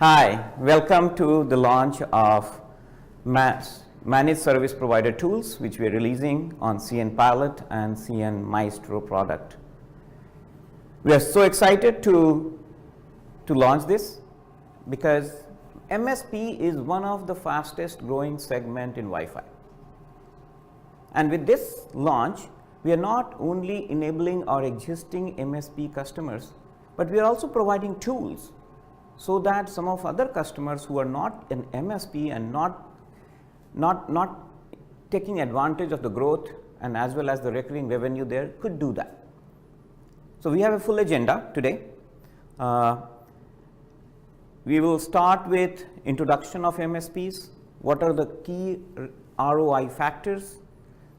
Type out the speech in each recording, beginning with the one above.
Hi, welcome to the launch of Managed Service Provider Tools, which we are releasing on CN Pilot and CN Maestro product. We are so excited to launch this because MSP is one of the fastest growing segment in Wi-Fi. And with this launch, we are not only enabling our existing MSP customers, but we are also providing tools so that some of other customers who are not an MSP and not taking advantage of the growth and as well as the recurring revenue there could do that. So we have a full agenda today. We will start with introduction of MSPs, what are the key ROI factors,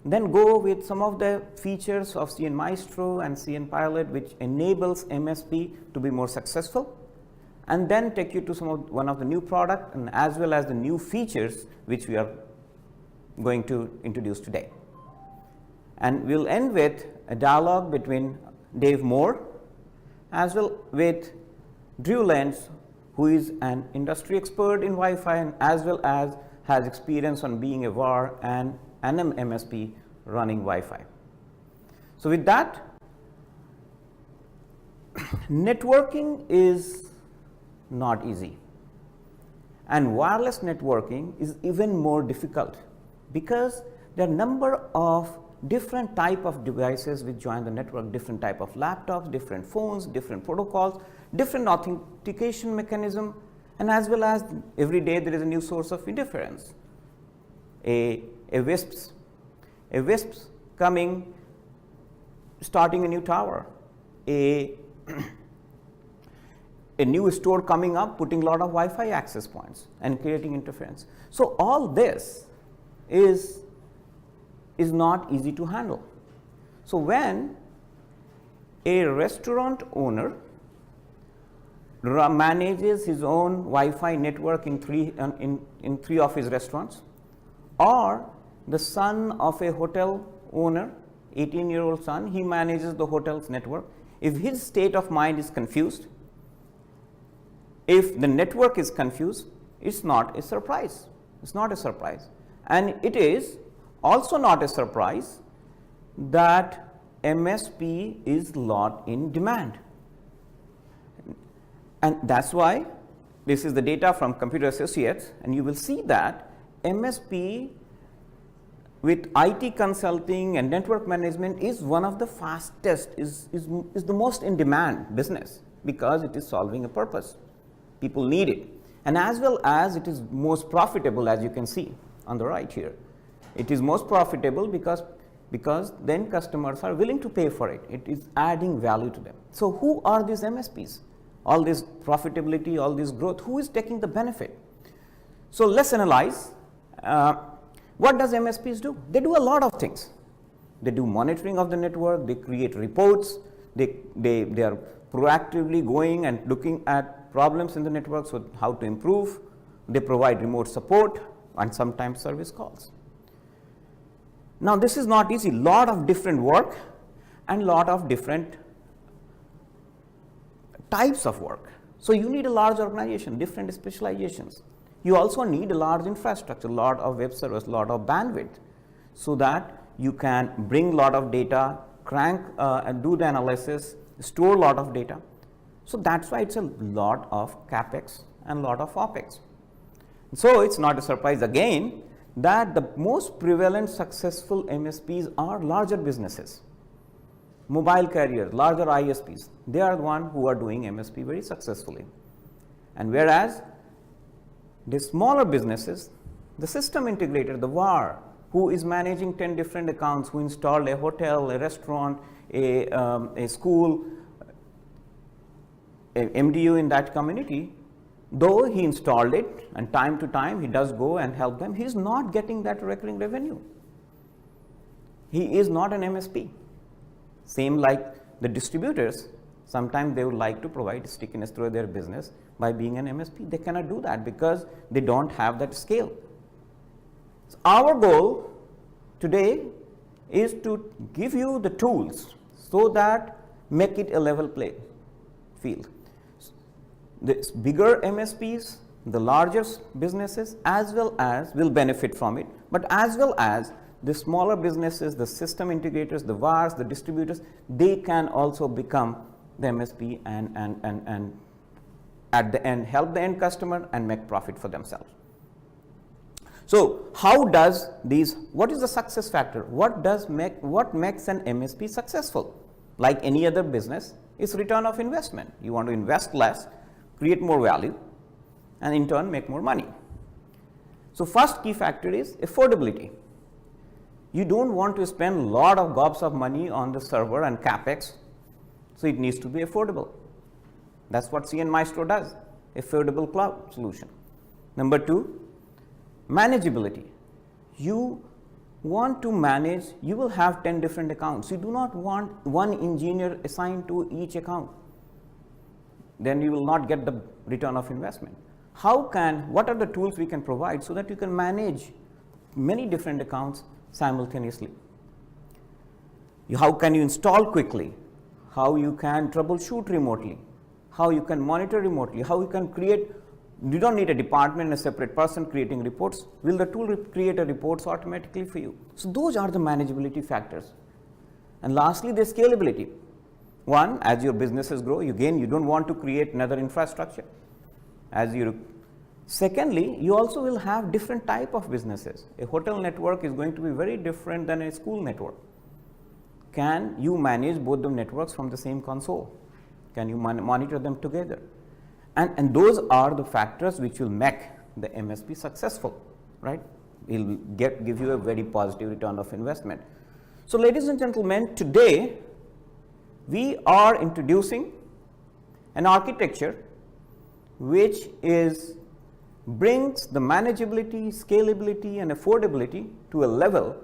then go with some of the features of CN Maestro and CN Pilot which enables MSP to be more successful, and then take you to one of the new product and as well as the new features which we are going to introduce today. And we'll end with a dialogue between Dave Moore as well with Drew Lenz, who is an industry expert in Wi-Fi and as well as has experience on being a VAR and an MSP running Wi-Fi. So with that, networking is not easy, and wireless networking is even more difficult because there are number of different type of devices which join the network, different type of laptops, different phones, different protocols, different authentication mechanism, and as well as every day there is a new source of interference. A WISPs coming, starting a new tower, a new store coming up, putting a lot of Wi-Fi access points and creating interference. So all this is not easy to handle. So when a restaurant owner manages his own Wi-Fi network in three of his restaurants, or the son of a hotel owner, 18-year-old son, he manages the hotel's network. If his state of mind is confused, if the network is confused, it's not a surprise. It's not a surprise. And it is also not a surprise that MSP is a lot in demand. And that's why this is the data from Computer Associates, and you will see that MSP with IT consulting and network management is one of the fastest, is the most in demand business because it is solving a purpose. People need it, and as well as it is most profitable, as you can see on the right here. It is most profitable because then customers are willing to pay for it. It is adding value to them. So who are these MSPs? All this profitability, all this growth, who is taking the benefit? So let's analyze. What does MSPs do? They do a lot of things. They do monitoring of the network, they create reports, they are proactively going and looking at problems in the network, so how to improve. They provide remote support and sometimes service calls. Now this is not easy, lot of different work and lot of different types of work. So you need a large organization, different specializations. You also need a large infrastructure, lot of web servers, lot of bandwidth, so that you can bring a lot of data, and do the analysis, store a lot of data. So that's why it's a lot of CapEx and lot of OpEx. So it's not a surprise again that the most prevalent successful MSPs are larger businesses, mobile carriers, larger ISPs. They are the ones who are doing MSP very successfully. And whereas the smaller businesses, the system integrator, the VAR, who is managing 10 different accounts, who installed a hotel, a restaurant, a school, a MDU in that community, though he installed it and time to time he does go and help them, he is not getting that recurring revenue. He is not an MSP. Same like the distributors, sometimes they would like to provide stickiness through their business by being an MSP. They cannot do that because they don't have that scale. So our goal today is to give you the tools so that make it a level play field. the bigger MSPs, the larger businesses as well as will benefit from it, but as well as the smaller businesses, the system integrators, the VARs, the distributors, they can also become the MSP and at the end help the end customer and make profit for themselves. So how does these, what is the success factor? What makes an MSP successful? Like any other business, it's return of investment. You want to invest less, create more value, and in turn make more money. So first key factor is affordability. You don't want to spend a lot of gobs of money on the server and capex, so it needs to be affordable. That's what CN Maestro does, affordable cloud solution. Number two, manageability. You want to manage, you will have 10 different accounts. You do not want one engineer assigned to each account. Then you will not get the return of investment. What are the tools we can provide so that you can manage many different accounts simultaneously? How can you install quickly? How you can troubleshoot remotely? How you can monitor remotely? How you can create, you don't need a department, a separate person creating reports. Will the tool create a reports automatically for you? So those are the manageability factors. And lastly, the scalability. One, as your businesses grow, you don't want to create another infrastructure. Secondly, you also will have different type of businesses. A hotel network is going to be very different than a school network. Can you manage both the networks from the same console? Can you monitor them together? And those are the factors which will make the MSP successful, right? It will give you a very positive return of investment. So ladies and gentlemen, today we are introducing an architecture which brings the manageability, scalability and affordability to a level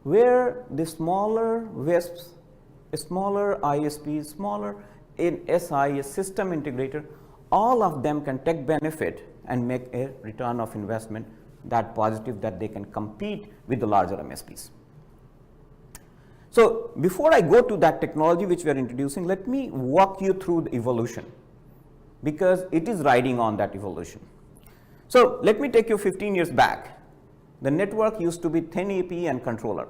where the smaller WISPs, smaller ISPs, smaller SI, a system integrator, all of them can take benefit and make a return of investment that positive that they can compete with the larger MSPs. So before I go to that technology which we are introducing, let me walk you through the evolution, because it is riding on that evolution. So let me take you 15 years back. The network used to be thin AP and controller.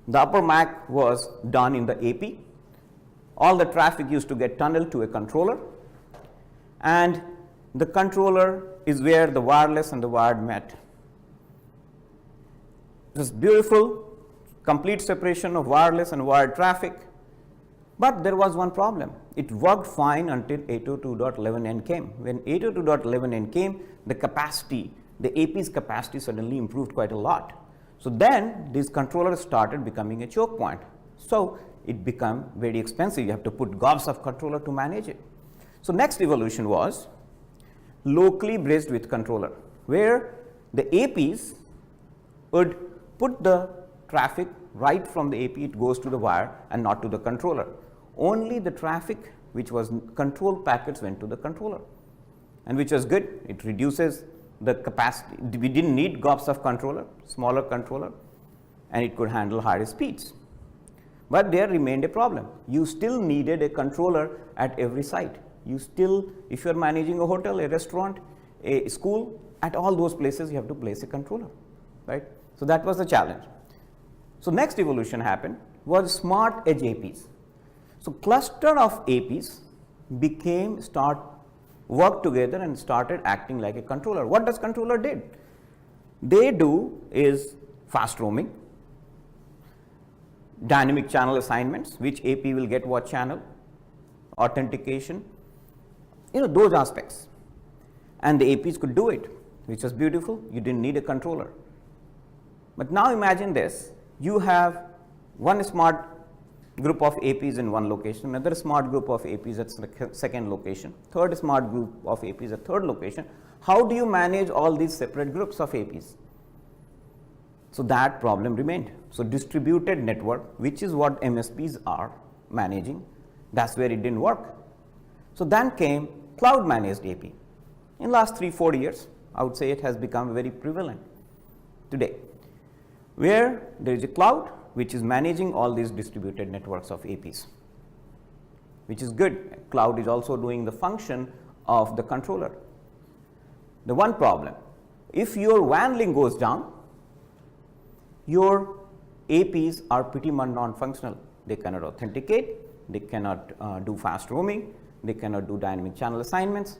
The upper MAC was done in the AP. All the traffic used to get tunneled to a controller, and the controller is where the wireless and the wired met. It was beautiful, complete separation of wireless and wired traffic, but there was one problem. It worked fine until 802.11n came. When 802.11n came, the capacity, the AP's capacity suddenly improved quite a lot. So then these controllers started becoming a choke point. So it became very expensive. You have to put gobs of controller to manage it. So next evolution was locally bridged with controller, where the APs would put the traffic right from the AP, it goes to the wire and not to the controller. Only the traffic which was control packets went to the controller, and which was good. It reduces the capacity. We didn't need gobs of controller, smaller controller, and it could handle higher speeds. But there remained a problem. You still needed a controller at every site. You still, if you are managing a hotel, a restaurant, a school, at all those places you have to place a controller, right? So that was the challenge. So next evolution happened was smart edge APs. So cluster of APs worked together and started acting like a controller. What does controller did? They do is fast roaming, dynamic channel assignments, which AP will get what channel, authentication, those aspects. And the APs could do it, which was beautiful. You didn't need a controller. But now imagine this. You have one smart group of APs in one location, another smart group of APs at the second location, third smart group of APs at third location. How do you manage all these separate groups of APs? So that problem remained. So distributed network, which is what MSPs are managing, that's where it didn't work. So then came cloud managed AP. In last 3-4 years, I would say it has become very prevalent today, where there is a cloud which is managing all these distributed networks of APs, which is good. Cloud is also doing the function of the controller. The one problem, if your WAN link goes down, your APs are pretty much non-functional. They cannot authenticate, they cannot do fast roaming, they cannot do dynamic channel assignments.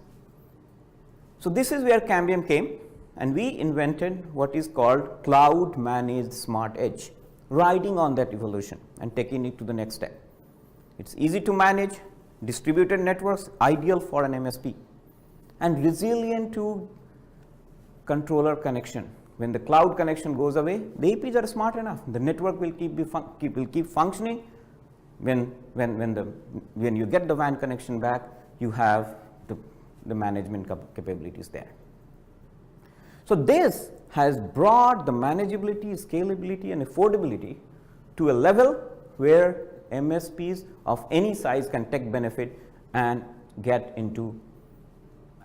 So this is where Cambium came, and we invented what is called cloud managed smart edge, riding on that evolution and taking it to the next step. It's easy to manage, distributed networks, ideal for an MSP, and resilient to controller connection. When the cloud connection goes away, the APs are smart enough. The network will keep functioning. When you get the WAN connection back, you have the management capabilities there. So this has brought the manageability, scalability, and affordability to a level where MSPs of any size can take benefit and get into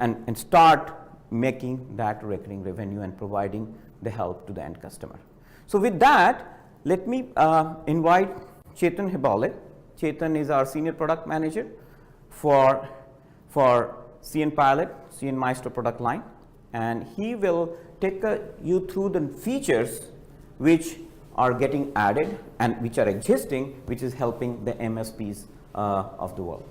and start making that recurring revenue and providing the help to the end customer. So with that, let me invite Chetan Hebale. Chetan is our senior product manager for CN Pilot, CN Maestro product line, and he will take you through the features which are getting added and which are existing, which is helping the MSPs of the world.